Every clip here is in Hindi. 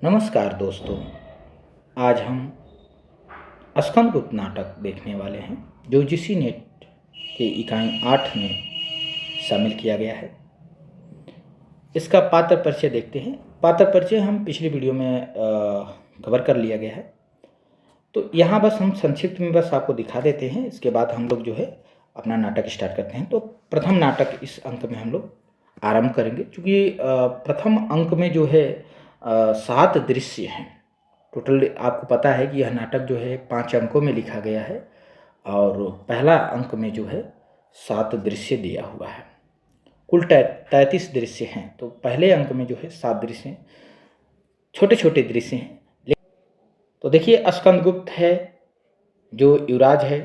नमस्कार दोस्तों। आज हम स्कंदगुप्त नाटक देखने वाले हैं जो जीसी नेट के इकाई 8 में शामिल किया गया है। इसका पात्र परिचय देखते हैं। पात्र परिचय हम पिछली वीडियो में कवर कर लिया गया है, तो यहाँ बस हम संक्षिप्त में बस आपको दिखा देते हैं। इसके बाद हम लोग जो है अपना नाटक स्टार्ट करते हैं। तो प्रथम नाटक इस अंक में हम लोग आरंभ करेंगे, क्योंकि प्रथम अंक में जो है 7 दृश्य हैं। टोटल आपको पता है कि यह नाटक जो है 5 अंकों में लिखा गया है और पहला अंक में जो है 7 दृश्य दिया हुआ है। कुल 33 दृश्य हैं, तो पहले अंक में जो है 7 दृश्य हैं, छोटे छोटे दृश्य हैं। तो देखिए, स्कंदगुप्त है जो युवराज है।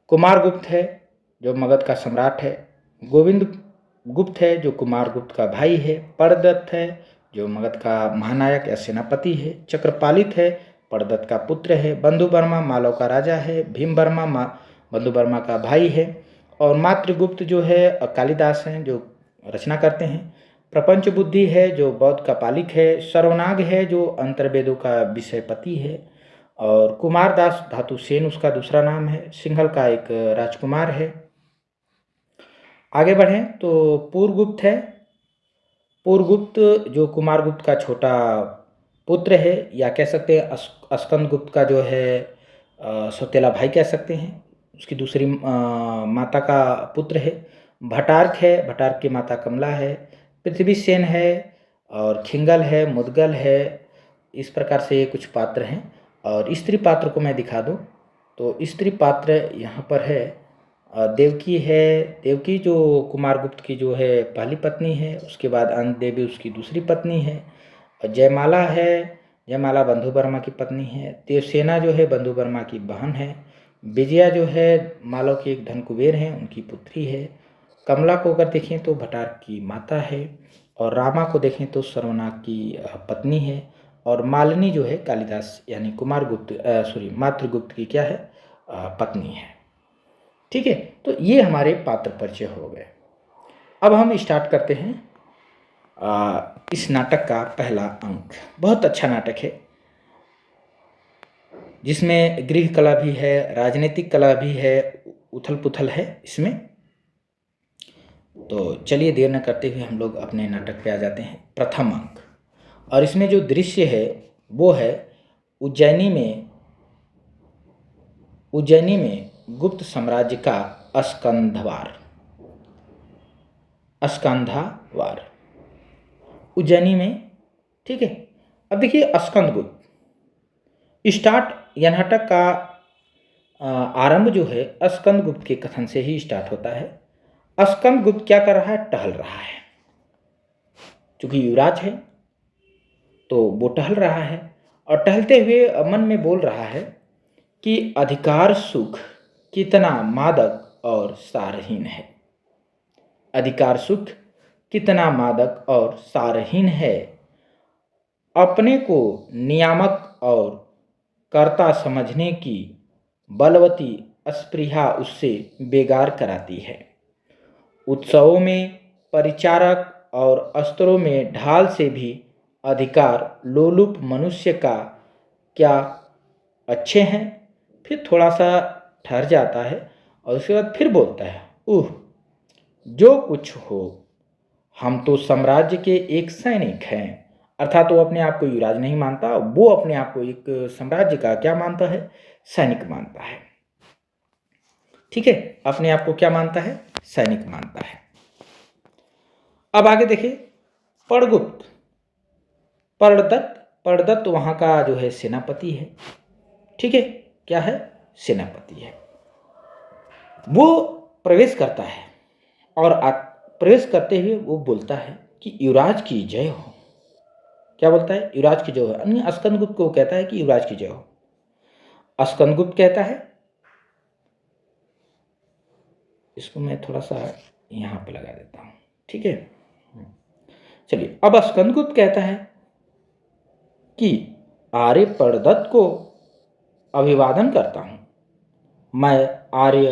कुमारगुप्त है जो मगध का सम्राट है। गोविंद गुप्त है जो कुमारगुप्त का भाई है। परदत्त है जो मगध का महानायक या सेनापति है। चक्रपालित है, परदत्त का पुत्र है। बंधुवर्मा मालव का राजा है। भीमवर्मा बंधुवर्मा का भाई है। और मातृगुप्त जो है कालिदास हैं जो रचना करते हैं। प्रपंच बुद्धि है जो बौद्ध का पालिक है। सर्वनाग है जो अंतर्वेदों का विषयपति है। और कुमारदास धातुसेन उसका दूसरा नाम है। सिंघल का एक राजकुमार है। आगे बढ़ें तो पूर्वगुप्त है। पूर्वगुप्त जो कुमारगुप्त का छोटा पुत्र है, या कह सकते हैं स्कंदगुप्त का जो है सौतेला भाई कह सकते हैं। उसकी दूसरी माता का पुत्र है। भटार्क है, भटार्क की माता कमला है। पृथ्वीसेन है और खिंगल है, मुदगल है। इस प्रकार से कुछ पात्र हैं। और स्त्री पात्र को मैं दिखा दूं तो स्त्री पात्र यहाँ पर है देवकी है। देवकी जो कुमारगुप्त की जो है पहली पत्नी है। उसके बाद अंत देवी उसकी दूसरी पत्नी है। और जयमाला है, जयमाला बंधुवर्मा की पत्नी है। देवसेना जो है बंधुवर्मा की बहन है। विजया जो है मालव के एक धन कुबेर हैं, उनकी पुत्री है। कमला को अगर देखें तो भटार की माता है। और रामा को देखें तो सर्वनाग की पत्नी है। और मालिनी जो है कालिदास यानी मातृगुप्त की क्या है पत्नी है। ठीक है, तो ये हमारे पात्र परिचय हो गए। अब हम स्टार्ट करते हैं इस नाटक का पहला अंक। बहुत अच्छा नाटक है जिसमें गृह कला भी है, राजनीतिक कला भी है, उथल पुथल है इसमें। तो चलिए देर न करते हुए हम लोग अपने नाटक पे आ जाते हैं। प्रथम अंक, और इसमें जो दृश्य है वो है उज्जैनी में गुप्त साम्राज्य का स्कंधावार उज्जैनी में। ठीक है, अब देखिए स्कंदगुप्त स्टार्ट यह नाटक का आरंभ जो है स्कंदगुप्त के कथन से ही स्टार्ट होता है। स्कंदगुप्त क्या कर रहा है? टहल रहा है। चूंकि युवराज है तो वो टहल रहा है और टहलते हुए मन में बोल रहा है कि अधिकार सुख कितना मादक और सारहीन है। अधिकार सुख कितना मादक और सारहीन है। अपने को नियामक और कर्ता समझने की बलवती स्पृहा उससे बेगार कराती है। उत्सवों में परिचारक और अस्त्रों में ढाल से भी अधिकार लोलुप मनुष्य का क्या अच्छे हैं। फिर थोड़ा सा ठहर जाता है और उसके बाद फिर बोलता है, जो कुछ हो, हम तो साम्राज्य के एक सैनिक हैं। अर्थात वो अपने आप को युवराज नहीं मानता, वो अपने आप को एक साम्राज्य का क्या मानता है? सैनिक मानता है। ठीक है, अपने आप को क्या मानता है? सैनिक मानता है। अब आगे देखिए, परदत्त वहां का जो है सेनापति है। ठीक है, क्या है? सेनापति है। वो प्रवेश करता है और प्रवेश करते हुए वो बोलता है कि युवराज की जय हो। क्या बोलता है? युवराज की जय हो। अन्य स्कंदगुप्त को कहता है कि युवराज की जय हो। स्कंदगुप्त कहता है, इसको मैं थोड़ा सा यहां पे लगा देता हूं। ठीक है, चलिए। अब स्कंदगुप्त कहता है कि आर्य परदत्त को अभिवादन करता हूं। मैं आर्य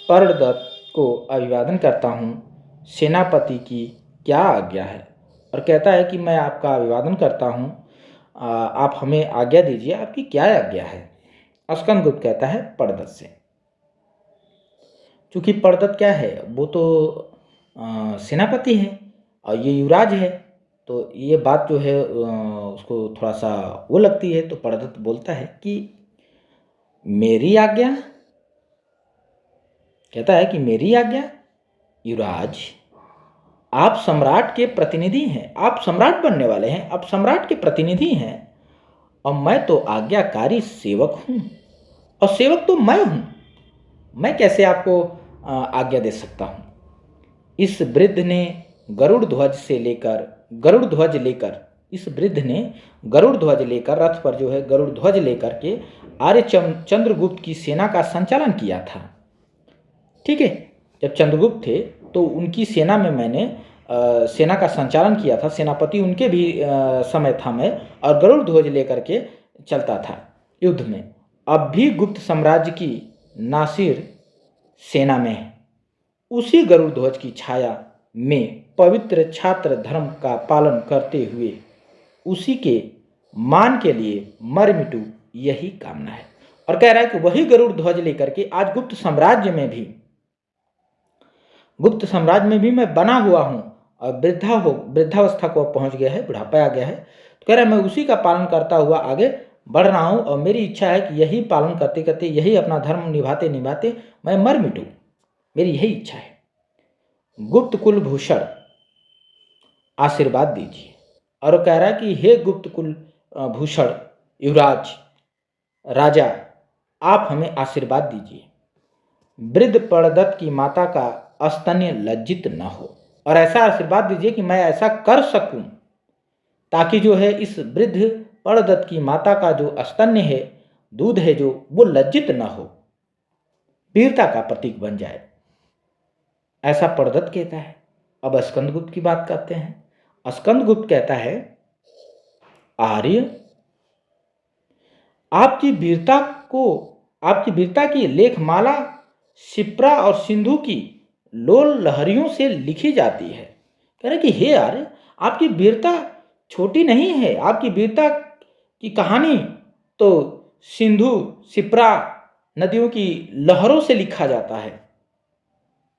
परदत्त को अभिवादन करता हूं। सेनापति की क्या आज्ञा है? और कहता है कि मैं आपका अभिवादन करता हूँ, आप हमें आज्ञा दीजिए, आपकी क्या आज्ञा है। स्कंदगुप्त कहता है पड़दत से। क्योंकि पड़दत क्या है, वो तो सेनापति है और ये युवराज है, तो ये बात जो है उसको थोड़ा सा वो लगती है। तो पड़दत बोलता है कि मेरी आज्ञा, कहता है कि मेरी आज्ञा, युवराज आप सम्राट के प्रतिनिधि हैं, आप सम्राट बनने वाले हैं, आप सम्राट के प्रतिनिधि हैं और मैं तो आज्ञाकारी सेवक हूँ, और सेवक तो मैं हूँ, मैं कैसे आपको आज्ञा दे सकता हूँ। इस वृद्ध ने गरुड़ ध्वज से लेकर गरुड़ ध्वज लेकर इस वृद्ध ने गरुड़ ध्वज लेकर, रथ पर जो है गरुड़ ध्वज लेकर के आर्य चंद्रगुप्त की सेना का संचालन किया था। ठीक है, जब चंद्रगुप्त थे तो उनकी सेना में मैंने सेना का संचालन किया था, सेनापति उनके भी समय था मैं, और गरुड़ ध्वज लेकर के चलता था युद्ध में। अब भी गुप्त साम्राज्य की नासिर सेना में है, उसी गरुड़ ध्वज की छाया में पवित्र छात्र धर्म का पालन करते हुए उसी के मान के लिए मर मिटू, यही कामना है। और कह रहा है कि वही गरुड़ ध्वज लेकर के आज गुप्त साम्राज्य में भी मैं बना हुआ हूँ, और वृद्धावस्था को पहुँच गया है, बुढ़ापा आ गया है, तो कह रहा है मैं उसी का पालन करता हुआ आगे बढ़ रहा हूँ, और मेरी इच्छा है कि यही पालन करते करते, यही अपना धर्म निभाते निभाते मैं मर मिटूँ, मेरी यही इच्छा है। गुप्त कुलभूषण आशीर्वाद दीजिए। और वो कह रहा है कि हे गुप्त कुल भूषण युवराज राजा, आप हमें आशीर्वाद दीजिए, वृद्ध पड़दत की माता का स्तन्य लज्जित न हो, और ऐसा आशीर्वाद दीजिए कि मैं ऐसा कर सकूं ताकि जो है इस वृद्ध पड़दत की माता का जो स्तन्य है, दूध है जो, वो लज्जित न हो, वीरता का प्रतीक बन जाए, ऐसा पड़दत कहता है। अब स्कंदगुप्त की बात करते हैं। स्कंदगुप्त कहता है आर्य, आपकी वीरता की लेखमाला शिप्रा और सिंधु की लोल लहरियों से लिखी जाती है। कह रहे कि हे आर्य, आपकी वीरता छोटी नहीं है, आपकी वीरता की कहानी तो सिंधु शिप्रा नदियों की लहरों से लिखा जाता है।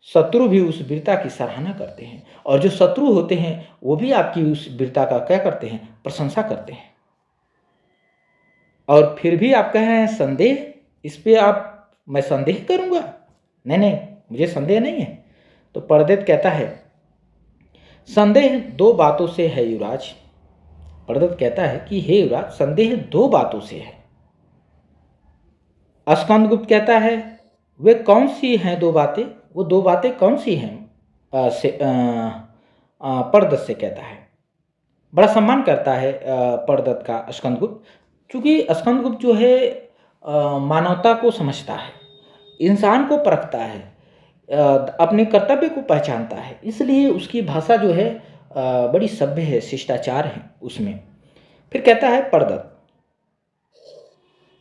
शत्रु भी उस वीरता की सराहना करते हैं, और जो शत्रु होते हैं वो भी आपकी उस वीरता का क्या करते हैं, प्रशंसा करते हैं। और फिर भी आप कह रहे हैं संदेह, इस पे मैं संदेह करूंगा? नहीं नहीं, मुझे संदेह नहीं है। तो पड़दत कहता है संदेह दो बातों से है युवराज। पड़दत कहता है कि हे युवराज, संदेह दो बातों से है। स्कंदगुप्त कहता है वे कौन सी हैं दो बातें, वो दो बातें कौन सी हैं? पड़दत से कहता है, बड़ा सम्मान करता है पड़दत का स्कंदगुप्त, क्योंकि स्कंदगुप्त जो है मानवता को समझता है, इंसान को परखता है, अपने कर्तव्य को पहचानता है, इसलिए उसकी भाषा जो है बड़ी सभ्य है, शिष्टाचार है उसमें। फिर कहता है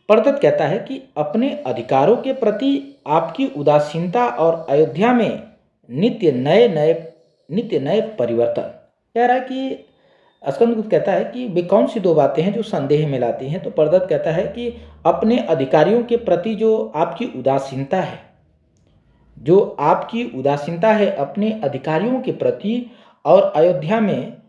पड़दत कहता है कि अपने अधिकारों के प्रति आपकी उदासीनता और अयोध्या में नित्य नए परिवर्तन। कह रहा है कि स्कंदगुप्त कहता है कि वे कौन सी दो बातें हैं जो संदेह में लाती हैं। तो पड़दत कहता है कि अपने अधिकारियों के प्रति जो आपकी उदासीनता है अपने अधिकारियों के प्रति, और अयोध्या में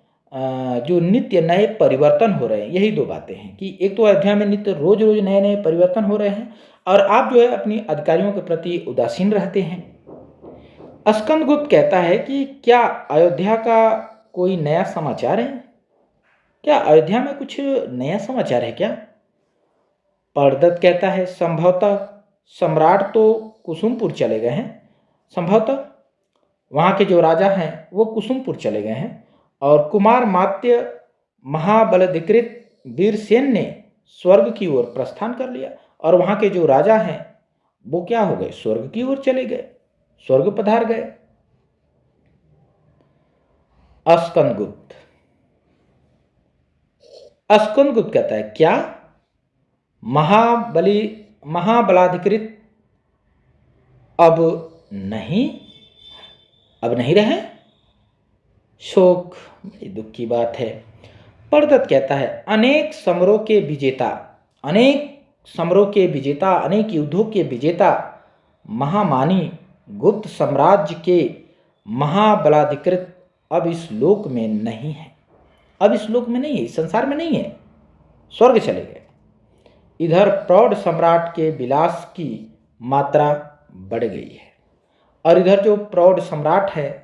जो नित्य नए परिवर्तन हो रहे हैं, यही दो बातें हैं कि एक तो अयोध्या में नित्य रोज रोज नए नए परिवर्तन हो रहे हैं, और आप जो है अपनी अधिकारियों के प्रति उदासीन रहते हैं। स्कंदगुप्त कहता है कि क्या अयोध्या का कोई नया समाचार है? क्या अयोध्या में कुछ नया समाचार है क्या? पड़दत कहता है संभवतः सम्राट तो कुसुमपुर चले गए हैं, संभवतः वहाँ के जो राजा हैं वो कुसुमपुर चले गए हैं, और कुमार मात्य महाबलाधिकृत वीरसेन ने स्वर्ग की ओर प्रस्थान कर लिया, और वहाँ के जो राजा हैं वो क्या हो गए, स्वर्ग की ओर चले गए, स्वर्ग पधार गए। स्कंदगुप्त कहता है क्या महाबलाधिकृत अब नहीं रहे? शोक, बड़ी दुख की बात है। परदत्त कहता है, अनेक समरों के विजेता, अनेक समरों के विजेता, अनेक युद्धों के विजेता महामानी गुप्त साम्राज्य के महाबलाधिकृत अब इस लोक में नहीं है। अब इस लोक में नहीं है, इस संसार में नहीं है, स्वर्ग चले गए। इधर प्रौढ़ सम्राट के विलास की मात्रा बढ़ गई है, और इधर जो प्रौढ़ सम्राट है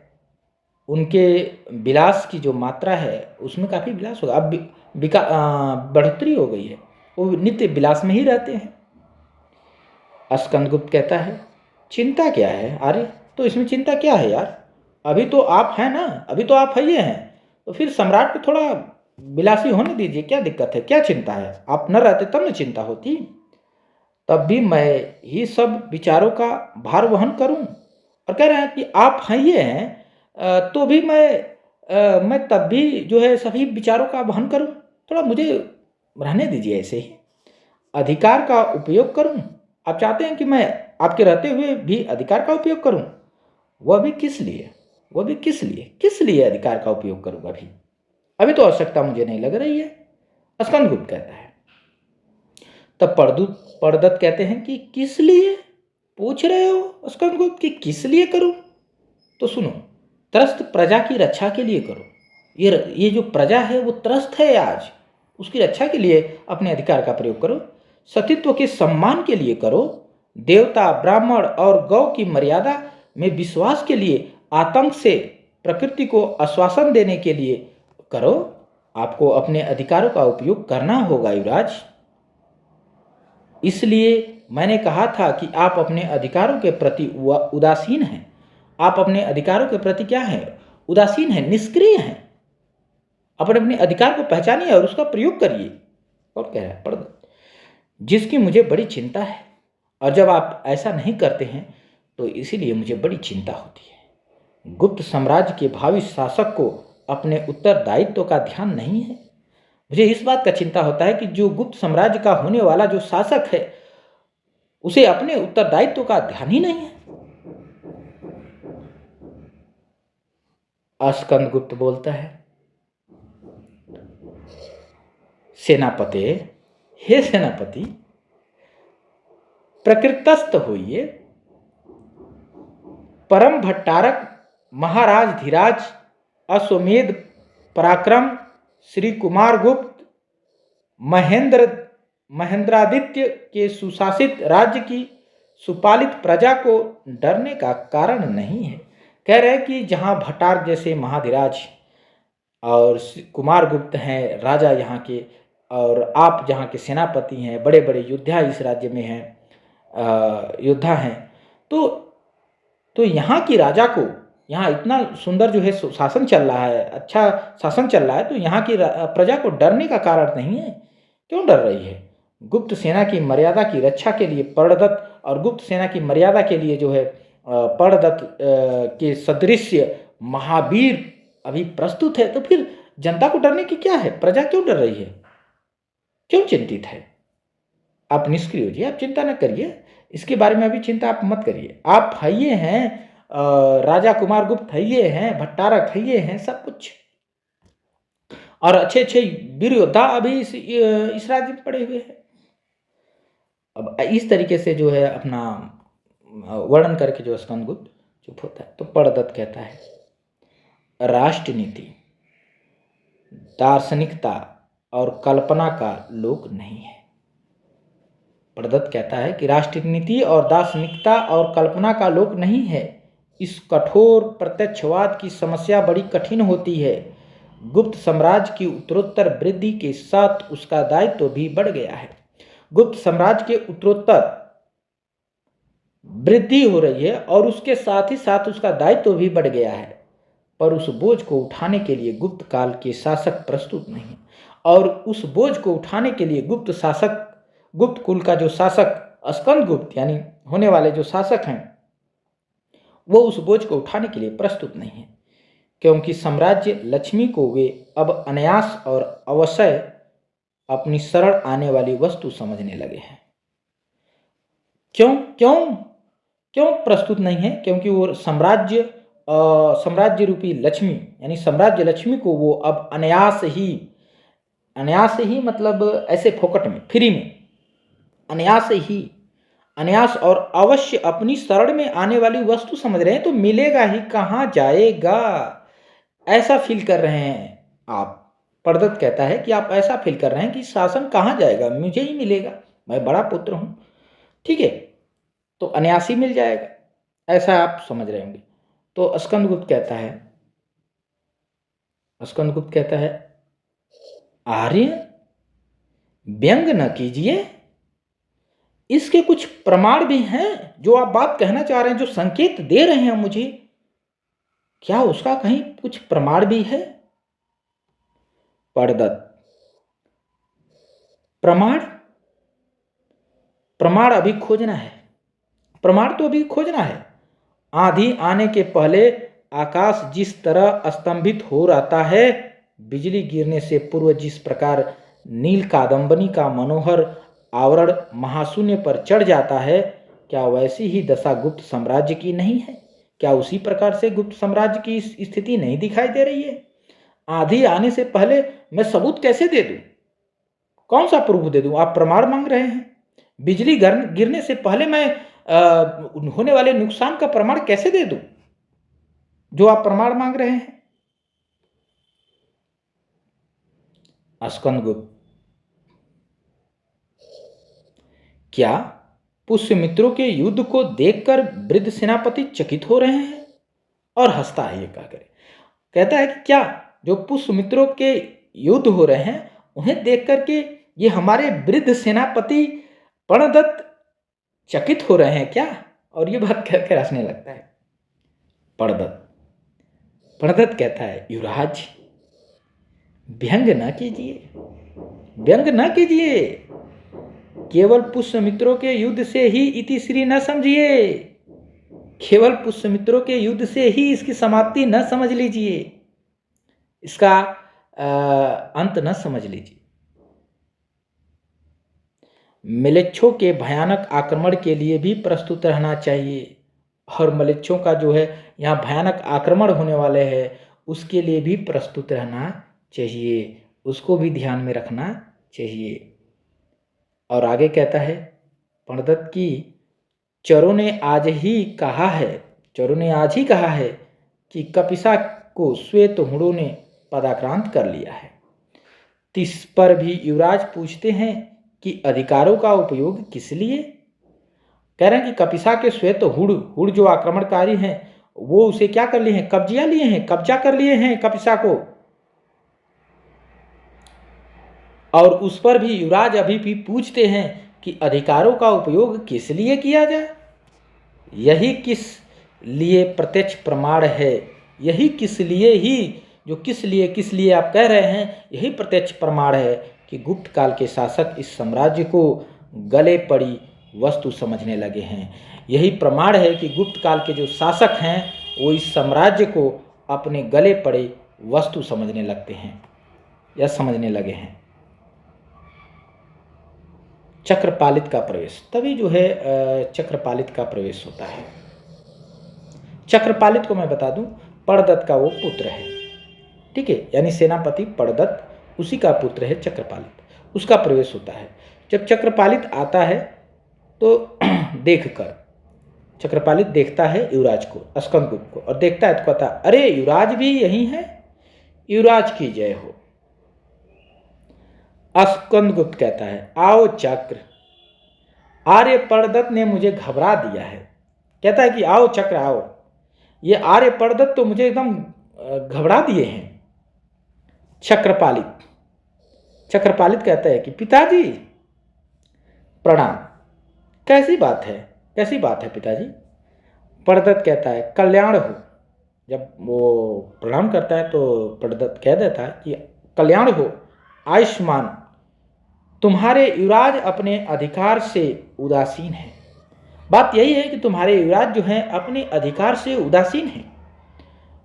उनके विलास की जो मात्रा है उसमें काफ़ी विलास होगा। अब बढ़ोतरी हो गई है, वो नित्य विलास में ही रहते हैं। स्कंदगुप्त कहता है, चिंता क्या है आर्य? तो इसमें चिंता क्या है यार? अभी तो आप हैं ना, अभी तो आप है हैं, तो फिर सम्राट को थोड़ा विलासी होने दीजिए, क्या दिक्कत है, क्या चिंता है? आप न रहते तब न चिंता होती, तब भी मैं ही सब विचारों का भार वहन करूं। और कह रहे हैं कि आप हैं तो भी मैं तब भी जो है सभी विचारों का वहन करूं, थोड़ा मुझे रहने दीजिए ऐसे ही, अधिकार का उपयोग करूं। आप चाहते हैं कि मैं आपके रहते हुए भी अधिकार का उपयोग करूं, वह भी किस लिए? वह भी किस लिए अधिकार का उपयोग करूं? अभी तो आवश्यकता मुझे नहीं लग रही है, स्कंदगुप्त कहता है। तब परदत्त कहते हैं कि किस लिए पूछ रहे हो स्कंदगुप्त, कि किस लिए करूं? तो सुनो, त्रस्त प्रजा की रक्षा के लिए करो। ये जो प्रजा है वो त्रस्त है आज, उसकी रक्षा के लिए अपने अधिकार का प्रयोग करो। सतीत्व के सम्मान के लिए करो। देवता, ब्राह्मण और गौ की मर्यादा में विश्वास के लिए, आतंक से प्रकृति को आश्वासन देने के लिए करो। आपको अपने अधिकारों का उपयोग करना होगा युवराज। इसलिए मैंने कहा था कि आप अपने अधिकारों के प्रति उदासीन हैं। आप अपने अधिकारों के प्रति क्या हैं? उदासीन हैं, निष्क्रिय हैं। अपने अधिकार को पहचानिए और उसका प्रयोग करिए। और कह रहा है परदत्त, जिसकी मुझे बड़ी चिंता है, और जब आप ऐसा नहीं करते हैं तो इसीलिए मुझे बड़ी चिंता होती है। गुप्त साम्राज्य के भावी शासक को अपने उत्तरदायित्व का ध्यान नहीं है। मुझे इस बात का चिंता होता है कि जो गुप्त साम्राज्य का होने वाला जो शासक है उसे अपने उत्तरदायित्व का ध्यान ही नहीं है। स्कंदगुप्त बोलता है, सेनापते, हे सेनापति, प्रकृतस्थ होइए। परम भट्टारक महाराज धीराज, अश्वमेध पराक्रम श्री कुमार गुप्त, महेंद्रादित्य के सुशासित राज्य की सुपालित प्रजा को डरने का कारण नहीं है। कह रहे हैं कि जहाँ भट्टारक जैसे महाधिराज और कुमार गुप्त हैं राजा यहाँ के, और आप जहाँ के सेनापति हैं, बड़े बड़े योद्धा इस राज्य में हैं, योद्धा हैं, तो यहाँ की राजा को, यहाँ इतना सुंदर जो है शासन चल रहा है, अच्छा शासन चल रहा है, तो यहाँ की प्रजा को डरने का कारण नहीं है। क्यों डर रही है? गुप्त सेना की मर्यादा की रक्षा के लिए परदत्त, और गुप्त सेना की मर्यादा के लिए जो है परदत्त के सदृश महावीर अभी प्रस्तुत है। तो फिर जनता को डरने की क्या है? प्रजा क्यों डर रही है? क्यों चिंतित है? आप निष्क्रिय हो जाइए, आप चिंता न करिए, इसके बारे में अभी चिंता आप मत करिए। आप हइये हैं, राजा कुमार गुप्त हइये हैं, भट्टारक हइये हैं, सब कुछ, और अच्छे अच्छे वीर योद्धा अभी इस राज्य में पड़े हुए हैं। अब इस तरीके से जो है अपना वर्णन करके जो स्कंदगुप्त चुप होता है। तो परदत्त कहता है, राष्ट्रनीति, दार्शनिकता और कल्पना का लोक नहीं है। परदत्त कहता है कि राष्ट्रनीति और दार्शनिकता और कल्पना का लोक नहीं है। इस कठोर प्रत्यक्षवाद की समस्या बड़ी कठिन होती है। गुप्त साम्राज्य की उत्तरोत्तर वृद्धि के साथ उसका दायित्व भी बढ़ गया है। गुप्त साम्राज्य के उत्तरोत्तर वृद्धि हो रही है और उसके साथ ही साथ उसका दायित्व भी बढ़ गया है, पर उस बोझ को उठाने के लिए गुप्त काल के शासक प्रस्तुत नहीं, और उस बोझ को उठाने के लिए गुप्त कुल का जो शासक स्कंदगुप्त यानी होने वाले जो शासक हैं वो उस बोझ को उठाने के लिए प्रस्तुत नहीं है, क्योंकि साम्राज्य लक्ष्मी को वे अब अनायास और अवश्य अपनी शरण आने वाली वस्तु समझने लगे हैं। क्यों क्यों क्यों प्रस्तुत नहीं है? क्योंकि वो साम्राज्य साम्राज्य रूपी लक्ष्मी यानी साम्राज्य लक्ष्मी को वो अब अनायास ही मतलब ऐसे फोकट में, फ्री में, अनायास और अवश्य अपनी शरण में आने वाली वस्तु समझ रहे हैं। तो मिलेगा ही, कहाँ जाएगा, ऐसा फील कर रहे हैं आप। पड़दत्त कहता है कि आप ऐसा फील कर रहे हैं कि शासन कहाँ जाएगा, मुझे ही मिलेगा, मैं बड़ा पुत्र हूं, ठीक है, तो अनायास ही मिल जाएगा, ऐसा आप समझ रहे होंगे। तो स्कंदगुप्त कहता है आर्य व्यंग न कीजिए, इसके कुछ प्रमाण भी हैं। जो आप बात कहना चाह रहे हैं, जो संकेत दे रहे हैं मुझे, क्या उसका कहीं कुछ प्रमाण भी है? पड़दत्त प्रमाण अभी खोजना है, प्रमाण तो अभी खोजना है। आंधी आने के पहले आकाश जिस तरह स्तंभित हो रहता है, बिजली गिरने से पूर्व जिस प्रकार नील कादंबनी का मनोहर आवरण महाशून्य पर चढ़ जाता है, क्या वैसी ही दशा गुप्त साम्राज्य की नहीं है? क्या उसी प्रकार से गुप्त साम्राज्य की स्थिति नहीं दिखाई दे रही है? आंधी आने से पहले मैं सबूत कैसे दे दूं? कौन सा प्रूफ दे दूं? आप प्रमाण मांग रहे हैं। बिजली गिरने से पहले मैं होने वाले नुकसान का प्रमाण कैसे दे दूं, जो आप प्रमाण मांग रहे हैं? स्कंदगुप्त क्या पुष्यमित्रों के युद्ध को देखकर वृद्ध सेनापति चकित हो रहे हैं? और हंसता है ये कहकर, कहता है कि क्या जो पुष्यमित्रों के युद्ध हो रहे हैं उन्हें देख करके ये हमारे वृद्ध सेनापति प्रणदत्त चकित हो रहे हैं क्या? और ये बात कहकर हंसने लगता है। प्रणदत्त कहता है युवराज व्यंग न कीजिए, केवल पुष्यमित्रों के युद्ध से ही इतिश्री न समझिए, केवल पुष्यमित्रों के युद्ध से ही इसकी समाप्ति न समझ लीजिए, इसका अंत न समझ लीजिए। म्लेच्छों के भयानक आक्रमण के लिए भी प्रस्तुत रहना चाहिए, और म्लेच्छों का जो है यहाँ भयानक आक्रमण होने वाले हैं उसके लिए भी प्रस्तुत रहना चाहिए, उसको भी ध्यान में रखना चाहिए। और आगे कहता है प्रणदत्त की चरों ने आज ही कहा है कि कपिसा को श्वेत हुड़ों ने पदाक्रांत कर लिया है। इस पर भी युवराज पूछते हैं कि अधिकारों का उपयोग किस लिए? कह रहे हैं कि कपिसा के श्वेत हुड़ जो आक्रमणकारी हैं वो उसे क्या कर लिए हैं? कब्जा कर लिए हैं कपिसा को। और उस पर भी युवराज अभी भी पूछते हैं कि अधिकारों का उपयोग किस लिए किया जाए? यही किस लिए प्रत्यक्ष प्रमाण है, यही किस लिए आप कह रहे हैं, यही प्रत्यक्ष प्रमाण है कि गुप्त काल के शासक इस साम्राज्य को गले पड़ी वस्तु समझने लगे हैं। यही प्रमाण है कि गुप्त काल के जो शासक हैं वो इस साम्राज्य को अपने गले पड़े वस्तु समझने लगते हैं या समझने लगे हैं। चक्रपालित का प्रवेश, तभी जो है चक्रपालित का प्रवेश होता है। चक्रपालित को मैं बता दूं पड़दत्त का वो पुत्र है, ठीक है, यानी सेनापति पड़दत्त उसी का पुत्र है चक्रपालित, उसका प्रवेश होता है। जब चक्रपालित आता है तो देखकर चक्रपालित देखता है युवराज को, स्कंदगुप्त को, और देखता है तो कहता है अरे युवराज भी यही है, युवराज की जय हो। स्कंदगुप्त कहता है आओ चक्र, आर्य पड़दत्त ने मुझे घबरा दिया है। कहता है कि आओ चक्र आओ, ये आर्य पड़दत्त तो मुझे एकदम घबरा दिए हैं। चक्रपालित कहता है कि पिताजी प्रणाम, कैसी बात है पिताजी? पड़दत्त कहता है कल्याण हो। जब वो प्रणाम करता है तो पड़दत्त कह देता है कि कल्याण हो, आयुष्मान, तुम्हारे युवराज अपने अधिकार से उदासीन हैं। बात यही है कि तुम्हारे युवराज जो हैं अपने अधिकार से उदासीन हैं।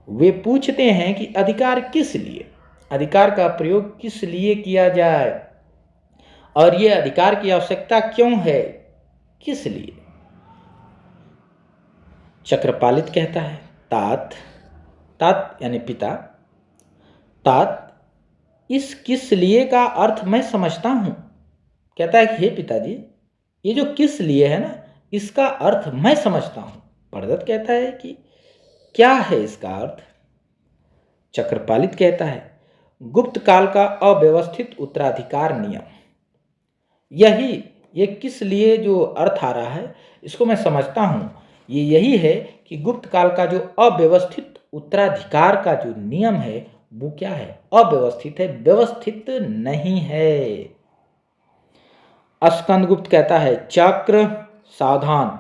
वे पूछते हैं कि अधिकार किस लिए, अधिकार का प्रयोग किस लिए किया जाए, और ये अधिकार की आवश्यकता क्यों है, किस लिए? चक्रपालित कहता है तात तात यानी पिता, तात इस किस लिए का अर्थ मैं समझता हूं। कहता है कि हे पिताजी, ये जो किस लिए है ना, इसका अर्थ मैं समझता हूं। पड़दत्त कहता है कि क्या है इसका अर्थ। चक्रपालित कहता है गुप्त काल का अव्यवस्थित उत्तराधिकार नियम। यही ये किस लिए जो अर्थ आ रहा है इसको मैं समझता हूं, ये यही है कि गुप्त काल का जो अव्यवस्थित उत्तराधिकार का जो नियम है वो क्या है, अव्यवस्थित है, व्यवस्थित नहीं है। स्कंदगुप्त कहता है चक्र सावधान,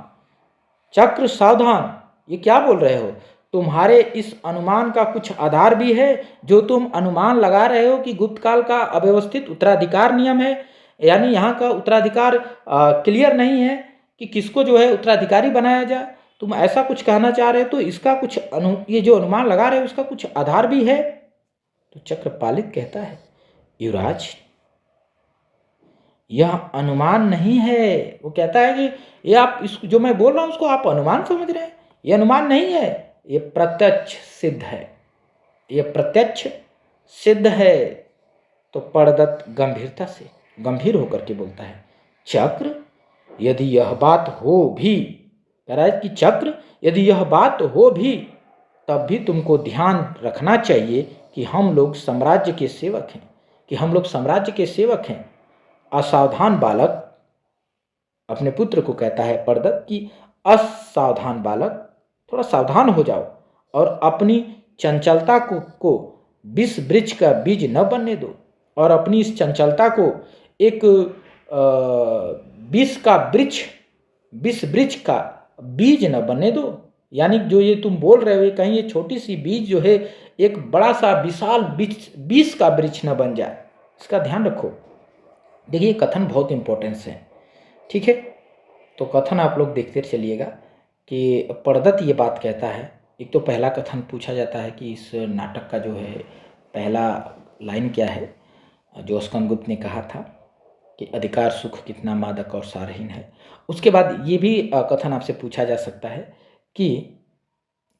चक्र सावधान, ये क्या बोल रहे हो। तुम्हारे इस अनुमान का कुछ आधार भी है। जो तुम अनुमान लगा रहे हो कि गुप्त काल का अव्यवस्थित उत्तराधिकार नियम है, यानी यहाँ का उत्तराधिकार क्लियर नहीं है कि किसको जो है उत्तराधिकारी बनाया जाए, तुम ऐसा कुछ कहना चाह रहे हो, तो इसका कुछ ये जो अनुमान लगा रहे हो इसका कुछ आधार भी है। तो चक्रपालित कहता है युवराज, यह अनुमान नहीं है। वो कहता है कि ये आप इस जो मैं बोल रहा हूं उसको आप अनुमान समझ रहे हैं, ये अनुमान नहीं है, ये प्रत्यक्ष सिद्ध है, ये प्रत्यक्ष सिद्ध है। तो पड़दत्त गंभीरता से गंभीर होकर के बोलता है चक्र, यदि यह बात हो भी, कह रहा है कि चक्र यदि यह बात हो भी, तब भी तुमको ध्यान रखना चाहिए कि हम लोग साम्राज्य के सेवक हैं, कि हम लोग साम्राज्य के सेवक हैं। असावधान बालक, अपने पुत्र को कहता है पड़दत्त कि असावधान बालक, थोड़ा सावधान हो जाओ और अपनी चंचलता को विष वृक्ष का बीज न बनने दो, और अपनी इस चंचलता को एक विष वृक्ष का बीज न बनने दो। यानी जो ये तुम बोल रहे हो, कहीं ये छोटी सी बीज जो है एक बड़ा सा विशाल विष का वृक्ष न बन जाए, इसका ध्यान रखो। देखिए कथन बहुत इंपॉर्टेंस है, ठीक है। तो कथन आप लोग देखते चलिएगा कि पड़दत्त ये बात कहता है। एक तो पहला कथन पूछा जाता है कि इस नाटक का जो है पहला लाइन क्या है, जो स्कंदगुप्त ने कहा था कि अधिकार सुख कितना मादक और सारहीन है। उसके बाद ये भी कथन आपसे पूछा जा सकता है कि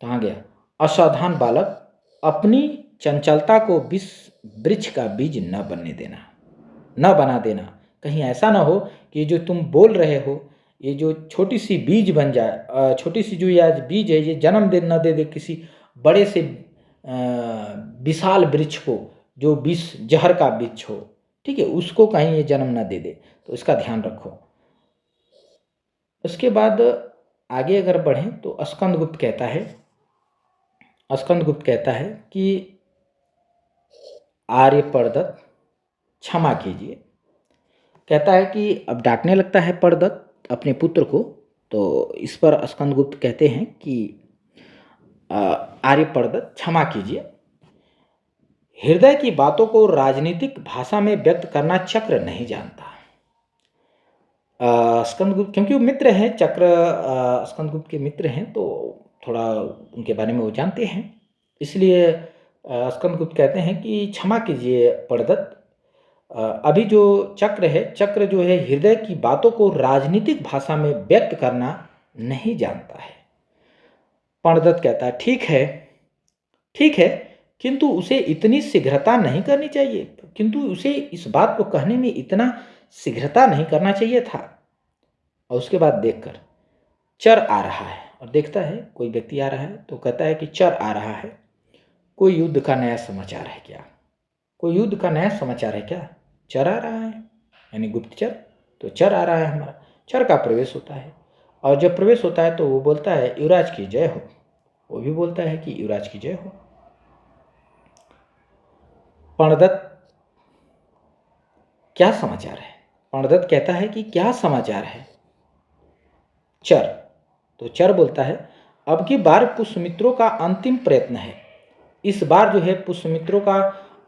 कहाँ गया, असावधान बालक, अपनी चंचलता को विष वृक्ष का बीज न बनने देना, न बना देना। कहीं ऐसा ना हो कि जो तुम बोल रहे हो ये जो छोटी सी बीज बन जाए, छोटी सी जो आज बीज है ये जन्म दे न दे दे किसी बड़े से विशाल वृक्ष को, जो विष जहर का वृक्ष हो, ठीक है, उसको कहीं ये जन्म न दे दे। तो इसका ध्यान रखो। उसके बाद आगे अगर बढ़ें तो स्कंदगुप्त कहता है कि आर्य पड़दत्त क्षमा कीजिए। कहता है कि अब डांटने लगता है पड़दत्त अपने पुत्र को। तो इस पर स्कंदगुप्त कहते हैं कि आर्य पड़दत्त क्षमा कीजिए, हृदय की बातों को राजनीतिक भाषा में व्यक्त करना चक्र नहीं जानता। स्कंदगुप्त क्योंकि वो मित्र हैं, चक्र स्कंदगुप्त के मित्र हैं, तो थोड़ा उनके बारे में वो जानते हैं, इसलिए स्कंदगुप्त कहते हैं कि क्षमा कीजिए पड़दत्त, अभी जो चक्र है, चक्र जो है हृदय की बातों को राजनीतिक भाषा में व्यक्त करना नहीं जानता है। पड़दत्त कहता है ठीक है, किंतु उसे इतनी शीघ्रता नहीं करनी चाहिए, किंतु उसे इस बात को कहने में इतना शीघ्रता नहीं करना चाहिए था। और उसके बाद देखकर चर आ रहा है, और देखता है कोई व्यक्ति आ रहा है, तो कहता है कि चर आ रहा है, कोई युद्ध का नया समाचार है क्या, कोई युद्ध का नया समाचार है क्या। चर आ रहा है यानी गुप्तचर, तो चर आ रहा है हमारा, चर का प्रवेश होता है, और जब प्रवेश होता है तो वो बोलता है युवराज की जय हो, वो भी बोलता है कि युवराज की जय हो। पड़दत्त क्या समाचार है, पड़दत्त कहता है कि क्या समाचार है चर। तो चर बोलता है अब की बार पुष्यमित्रों का अंतिम प्रयत्न है, इस बार जो है पुष्यमित्रों का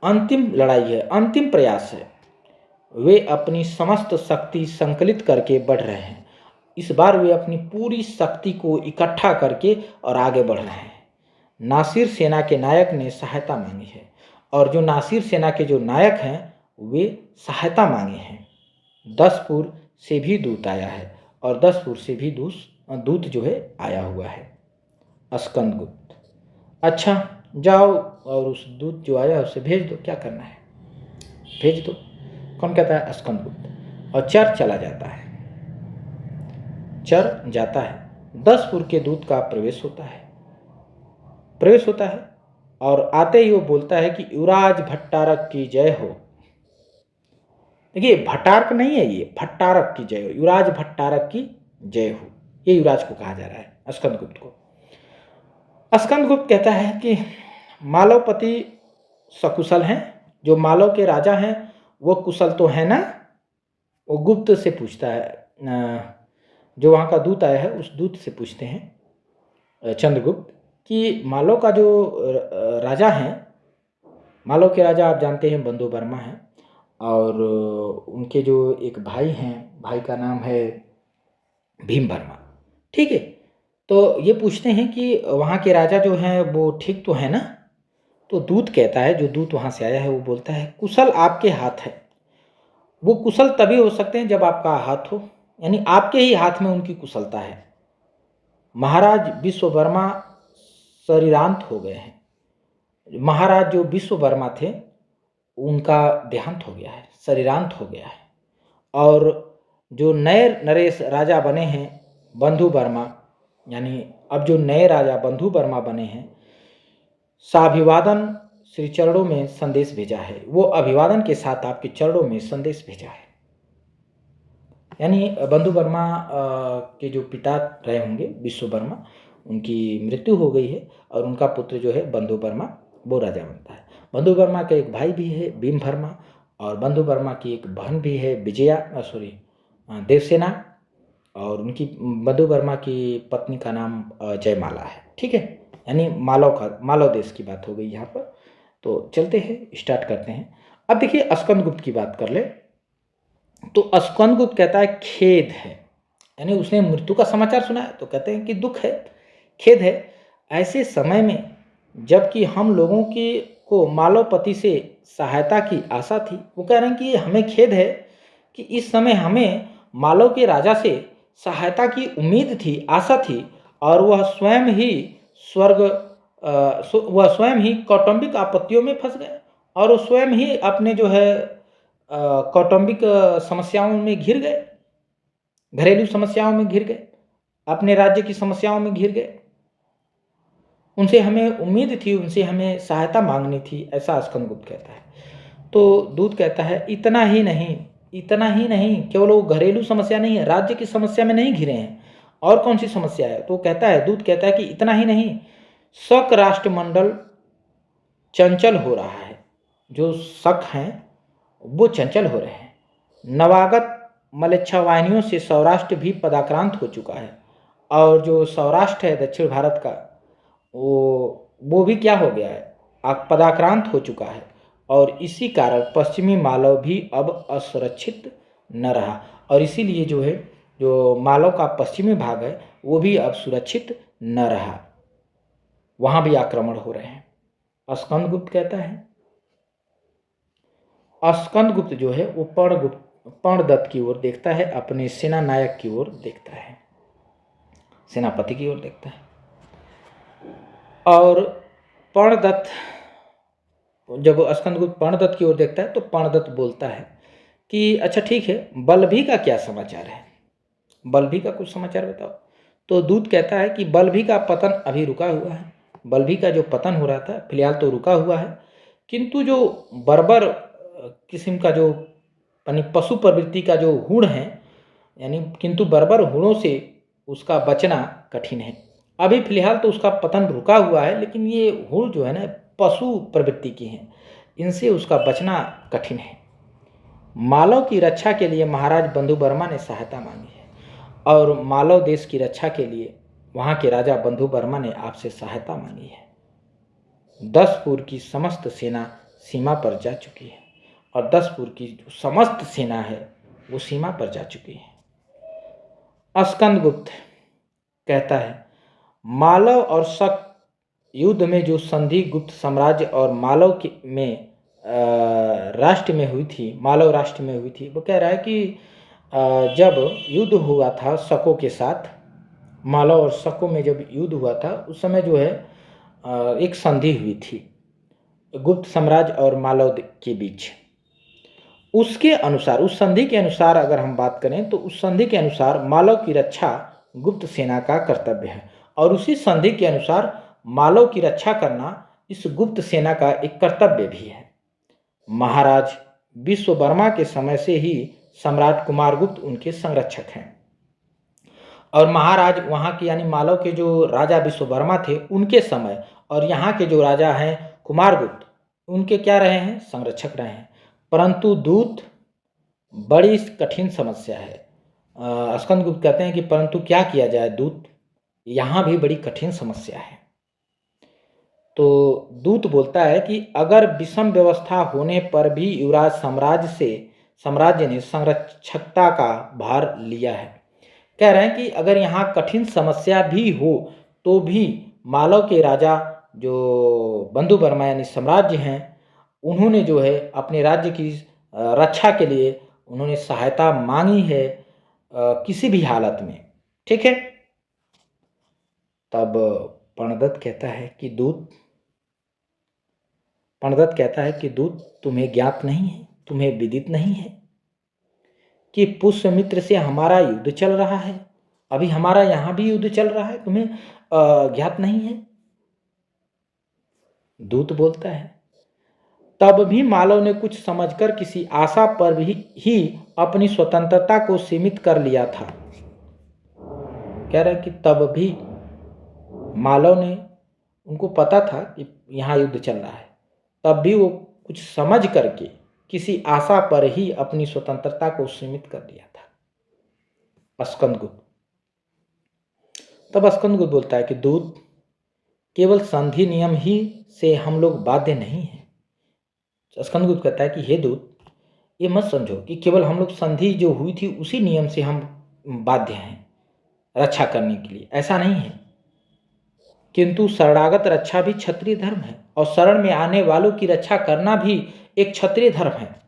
अंतिम लड़ाई है, अंतिम प्रयास है, वे अपनी समस्त शक्ति संकलित करके बढ़ रहे हैं। इस बार वे अपनी पूरी शक्ति को इकट्ठा करके और आगे बढ़ रहे हैं। नासिर सेना के नायक ने सहायता मांगी है, और जो नासिर सेना के जो नायक हैं वे सहायता मांगे हैं। 10पुर से भी दूत आया है, और 10पुर से भी दूत जो है आया हुआ है। स्कंदगुप्त, अच्छा जाओ और उस दूत जो आया उसे भेज दो, क्या करना है, भेज दो। कौन कहता है? स्कंदगुप्त। और चर चला जाता है, चर जाता है। 10 पुर के दूत का प्रवेश होता है, प्रवेश होता है और आते ही वो बोलता है कि युवराज भट्टारक की जय हो। देखिए भट्टारक नहीं है, ये भट्टारक की जय हो, युवराज भट्टारक की जय हो, ये युवराज को कहा जा रहा है, स्कंदगुप्त को। स्कंदगुप्त कहता है कि मालवपति सकुशल हैं, जो मालव के राजा हैं वो कुशल तो है ना? वो गुप्त से पूछता है, जो वहाँ का दूत आया है उस दूत से पूछते हैं चंद्रगुप्त कि मालव का जो राजा हैं, मालव के राजा आप जानते हैं बंधु वर्मा हैं, और उनके जो एक भाई हैं, भाई का नाम है भीम वर्मा, ठीक है। तो ये पूछते हैं कि वहाँ के राजा जो हैं वो ठीक तो है ना? तो दूत कहता है, जो दूत वहाँ से आया है वो बोलता है कुशल आपके हाथ है। वो कुशल तभी हो सकते हैं जब आपका हाथ हो, यानी आपके ही हाथ में उनकी कुशलता है। महाराज विश्ववर्मा शरीरांत हो गए हैं। महाराज जो विश्ववर्मा थे उनका देहांत हो गया है, शरीरांत हो गया है। और जो नए नरेश राजा बने हैं बंधु वर्मा, यानी अब जो नए राजा बंधु वर्मा बने हैं, साभिवादन श्री चरणों में संदेश भेजा है। वो अभिवादन के साथ आपके चरणों में संदेश भेजा है। यानी बंधु वर्मा के जो पिता रहे होंगे विश्ववर्मा, उनकी मृत्यु हो गई है और उनका पुत्र जो है बंधु वर्मा वो राजा बनता है। बंधु वर्मा का एक भाई भी है भीम वर्मा, और बंधु वर्मा की एक बहन भी है विजया, देवसेना, और उनकी बंधु वर्मा की पत्नी का नाम जयमाला है, ठीक है। यानी मालव देश की बात हो गई यहाँ पर। तो चलते हैं, स्टार्ट करते हैं। अब देखिए स्कंदगुप्त की बात कर ले तो स्कंदगुप्त कहता है खेद है, यानी उसने मृत्यु का समाचार सुना है तो कहते हैं कि दुख है, खेद है। ऐसे समय में जबकि हम लोगों की को मालवपति से सहायता की आशा थी, वो कह रहे हैं कि हमें खेद है कि इस समय हमें मालव के राजा से सहायता की उम्मीद थी, आशा थी, और वह स्वयं ही वह स्वयं ही कौटुंबिक आपत्तियों में फंस गए, और वो स्वयं ही अपने जो है कौटुंबिक समस्याओं में घिर गए, घरेलू समस्याओं में घिर गए, अपने राज्य की समस्याओं में घिर गए। उनसे हमें उम्मीद थी, उनसे हमें सहायता मांगनी थी, ऐसा स्कंदगुप्त कहता है। तो दूत कहता है इतना ही नहीं, इतना ही नहीं, केवल वो घरेलू समस्या नहीं है, राज्य की समस्या में नहीं घिरे हैं, और कौन सी समस्या है? तो कहता है, दूत कहता है कि इतना ही नहीं, शक राष्ट्रमंडल चंचल हो रहा है। जो शक हैं वो चंचल हो रहे हैं। नवागत मलेच्छा वाहिनियों से सौराष्ट्र भी पदाक्रांत हो चुका है, और जो सौराष्ट्र है दक्षिण भारत का, वो भी क्या हो गया है, पदाक्रांत हो चुका है। और इसी कारण पश्चिमी मालव भी अब असुरक्षित न रहा, और इसीलिए जो है जो मालव का पश्चिमी भाग है वो भी अब सुरक्षित न रहा, वहाँ भी आक्रमण हो रहे हैं। स्कंदगुप्त कहता है, स्कंदगुप्त जो है वो पर्णदत्त की ओर देखता है, अपने सेना नायक की ओर देखता है, सेनापति की ओर देखता है। और पर्णदत्त, जब स्कंदगुप्त पर्णदत्त की ओर देखता है तो पर्णदत्त बोलता है कि अच्छा ठीक है, बलभी का क्या समाचार है, बलभी का कुछ समाचार बताओ। तो दूत कहता है कि बलभी का पतन अभी रुका हुआ है, बलभी का जो पतन हो रहा था फिलहाल तो रुका हुआ है, किंतु जो बर्बर किस्म का जो यानी पशु प्रवृत्ति का जो हुण है, यानी किंतु बर्बर हुणों से उसका बचना कठिन है। अभी फिलहाल तो उसका पतन रुका हुआ है, लेकिन ये हुण जो है ना पशु प्रवृत्ति की हैं, इनसे उसका बचना कठिन है। मालव की रक्षा के लिए महाराज बंधु वर्मा ने सहायता मांगी है, और मालव देश की रक्षा के लिए वहाँ के राजा बंधु वर्मा ने आपसे सहायता मांगी है। 10 पुर की समस्त सेना सीमा पर जा चुकी है, और 10 पुर की जो समस्त सेना है वो सीमा पर जा चुकी है। स्कंदगुप्त कहता है, मालव और शक युद्ध में जो संधि गुप्त साम्राज्य और मालव में राष्ट्र में हुई थी, मालव राष्ट्र में हुई थी, वो कह रहा है कि जब युद्ध हुआ था शकों के साथ, मालव और शकों में जब युद्ध हुआ था उस समय जो है एक संधि हुई थी गुप्त साम्राज्य और मालव के बीच। उसके अनुसार, उस संधि के अनुसार अगर हम बात करें तो उस संधि के अनुसार मालव की रक्षा गुप्त सेना का कर्तव्य है, और उसी संधि के अनुसार मालव की रक्षा करना इस गुप्त सेना का एक कर्तव्य भी है। महाराज विश्ववर्मा के समय से ही सम्राट कुमारगुप्त उनके संरक्षक हैं, और महाराज वहाँ के यानी मालव के जो राजा विश्ववर्मा थे उनके समय, और यहाँ के जो राजा हैं कुमारगुप्त, उनके क्या रहे हैं? संरक्षक रहे हैं। परंतु दूत बड़ी कठिन समस्या है। स्कंदगुप्त कहते हैं कि परंतु क्या किया जाए दूत, यहाँ भी बड़ी कठिन समस्या है। तो दूत बोलता है कि अगर विषम व्यवस्था होने पर भी युवराज साम्राज्य ने संरक्षकता का भार लिया है। कह रहे हैं कि अगर यहाँ कठिन समस्या भी हो तो भी मालव के राजा जो बंधु वर्मा यानी साम्राज्य हैं, उन्होंने जो है अपने राज्य की रक्षा के लिए उन्होंने सहायता मांगी है किसी भी हालत में। ठीक है। तब प्रणदत्त कहता है कि दूत तुम्हें ज्ञात नहीं है, तुम्हें विदित नहीं है कि पुष्यमित्र से हमारा युद्ध चल रहा है। अभी हमारा यहाँ भी युद्ध चल रहा है, तुम्हें ज्ञात नहीं है? दूत बोलता है तब भी मालव ने कुछ समझकर किसी आशा पर ही अपनी स्वतंत्रता को सीमित कर लिया था। कह रहे कि तब भी मालव ने, उनको पता था कि यहाँ युद्ध चल रहा है, तब भी वो कुछ समझ करके किसी आशा पर ही अपनी स्वतंत्रता को सीमित कर दिया था। स्कंदगुप्त बोलता है कि दूत, केवल संधि नियम ही से हम लोग बाध्य नहीं हैं। स्कंदगुप्त कहता है कि हे दूत, ये मत समझो कि केवल हम लोग संधि जो हुई थी उसी नियम से हम बाध्य हैं रक्षा करने के लिए, ऐसा नहीं है। किंतु शरणागत रक्षा भी क्षत्रिय धर्म है, और शरण में आने वालों की रक्षा करना भी एक क्षत्रिय धर्म है।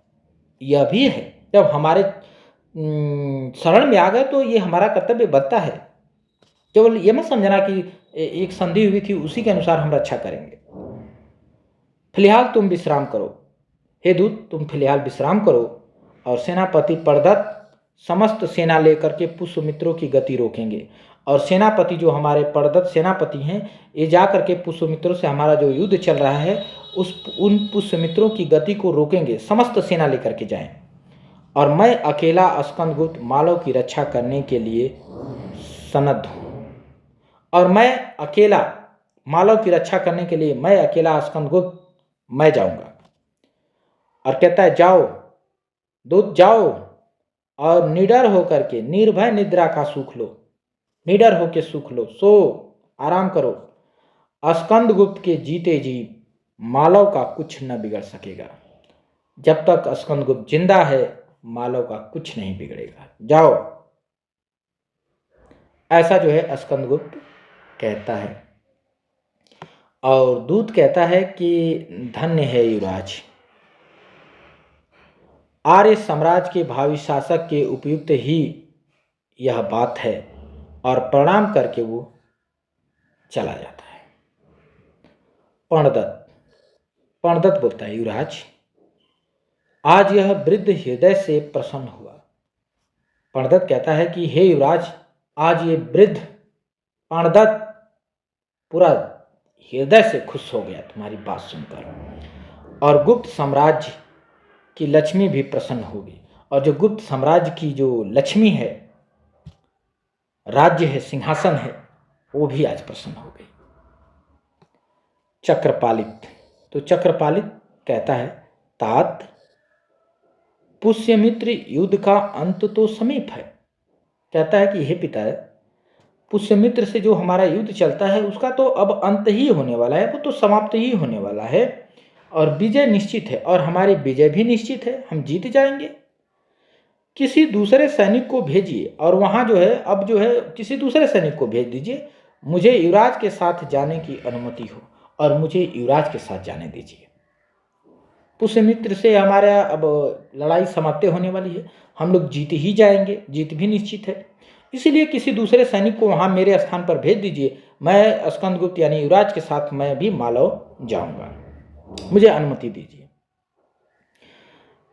यह भी है, जब हमारे शरण में आ गए तो ये हमारा कर्तव्य बनता है। केवल ये मत समझना कि एक संधि हुई थी उसी के अनुसार हम रक्षा करेंगे। फिलहाल तुम विश्राम करो, हे दूत, तुम फिलहाल विश्राम करो। और सेनापति परदत्त समस्त सेना लेकर के पुष्यमित्रों की गति रोकेंगे, और सेनापति जो हमारे परदत्त सेनापति हैं, ये जा करके पुष्यमित्रों से हमारा जो युद्ध चल रहा है उन पुष्यमित्रों की गति को रोकेंगे। समस्त सेना लेकर के जाएं, और मैं अकेला स्कंदगुप्त मालव की रक्षा करने के लिए सन्नद्ध हूँ। और मैं अकेला मालव की रक्षा करने के लिए, मैं अकेला स्कंदगुप्त, मैं जाऊंगा। और कहता है जाओ दूत, जाओ और निडर होकर के निर्भय निद्रा का सुख लो, निडर होकर सुख लो, सो आराम करो। स्कंदगुप्त के जीते जी मालव का कुछ न बिगड़ सकेगा। जब तक स्कंदगुप्त जिंदा है मालव का कुछ नहीं बिगड़ेगा, जाओ। ऐसा जो है स्कंदगुप्त कहता है। और दूत कहता है कि धन्य है युवराज, आर्य साम्राज्य के भावी शासक के उपयुक्त ही यह बात है। और प्रणाम करके वो चला जाता है। प्रणदत्त बोलता है युवराज, आज यह वृद्ध हृदय से प्रसन्न हुआ। प्रणदत्त कहता है कि हे युवराज, आज ये वृद्ध प्रणदत्त पूरा हृदय से खुश हो गया तुम्हारी बात सुनकर, और गुप्त साम्राज्य की लक्ष्मी भी प्रसन्न होगी। और जो गुप्त साम्राज्य की जो लक्ष्मी है, राज्य है, सिंहासन है, वो भी आज प्रसन्न हो गई। चक्रपालित कहता है तात, पुष्यमित्र युद्ध का अंत तो समीप है। कहता है कि हे पिता, पुष्यमित्र से जो हमारा युद्ध चलता है उसका तो अब अंत ही होने वाला है, वो तो समाप्त ही होने वाला है, और विजय निश्चित है, और हमारी विजय भी निश्चित है, हम जीत जाएंगे। किसी दूसरे सैनिक को भेजिए, और वहाँ जो है अब जो है किसी दूसरे सैनिक को भेज दीजिए, मुझे युवराज के साथ जाने की अनुमति हो, और मुझे युवराज के साथ जाने दीजिए। पुष्यमित्र से हमारा अब लड़ाई समाप्त होने वाली है, हम लोग जीत ही जाएंगे, जीत भी निश्चित है, इसीलिए किसी दूसरे सैनिक को वहाँ मेरे स्थान पर भेज दीजिए, मैं स्कंदगुप्त यानी युवराज के साथ मैं भी मालव जाऊंगा, मुझे अनुमति दीजिए।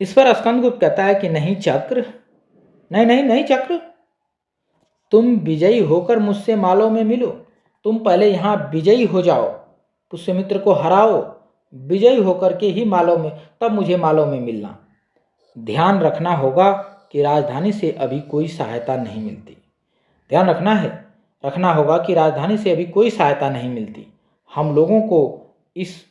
इस पर स्कंदगुप्त कहता है कि नहीं चक्र, नहीं नहीं नहीं चक्र, तुम विजयी होकर मुझसे मालव में मिलो। तुम पहले यहाँ विजयी हो जाओ, पुष्यमित्र को हराओ, विजयी होकर के ही मालव में, तब मुझे मालव में मिलना। ध्यान रखना होगा कि राजधानी से अभी कोई सहायता नहीं मिलती। ध्यान रखना होगा कि राजधानी से अभी कोई सहायता नहीं मिलती। हम लोगों को इस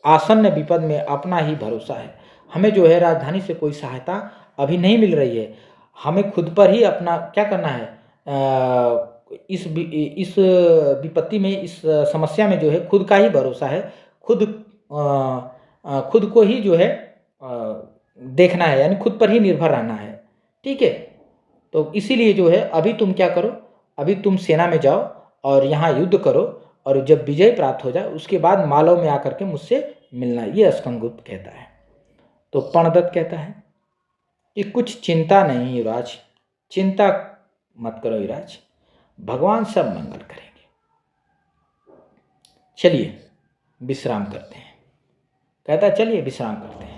आसन्न विपद में अपना ही भरोसा है। हमें जो है राजधानी से कोई सहायता अभी नहीं मिल रही है। हमें खुद पर ही अपना क्या करना है, इस विपत्ति में, इस समस्या में जो है खुद का ही भरोसा है। खुद को ही जो है देखना है, यानी खुद पर ही निर्भर रहना है। ठीक है, तो इसीलिए जो है अभी तुम क्या करो, अभी तुम सेना में जाओ और यहाँ युद्ध करो, और जब विजय प्राप्त हो जाए उसके बाद मालव में आकर के मुझसे मिलना, ये स्कंदगुप्त कहता है। तो प्रणदत्त कहता है कि कुछ चिंता नहीं युवराज, चिंता मत करो युवराज, भगवान सब मंगल करेंगे। चलिए विश्राम करते हैं। कहता है चलिए विश्राम करते हैं।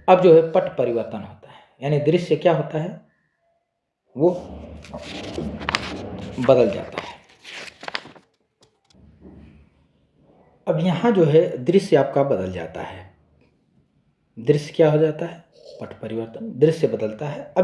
अब जो है पट परिवर्तन होता है, यानी दृश्य क्या होता है, वो बदल जाता है। अब यहाँ जो है दृश्य आपका बदल जाता है। दृश्य क्या हो जाता है, पट परिवर्तन, दृश्य बदलता है। अब